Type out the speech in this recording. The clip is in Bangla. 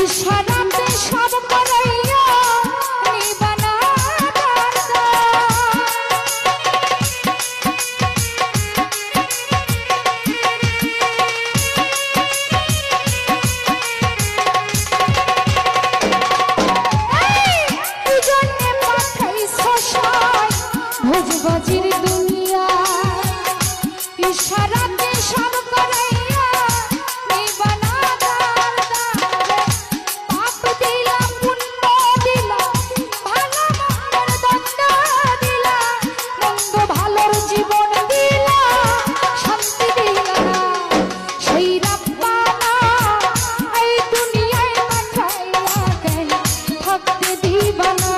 ইশারাতে সব করাইয়া নিবানা ভোজবাজির দুনিয়া ইশারাতে সব করাইয়া নিবানা পাপ দিলা পুণ্য দিলা ভালো মন্দের দণ্ড দিলা মন্দ ভালোর জীবন দিলা শান্তি দিলা সেই রাব্বানা এই দুনিয়ায় পাঠাইয়া গেল থাকতে দিবানা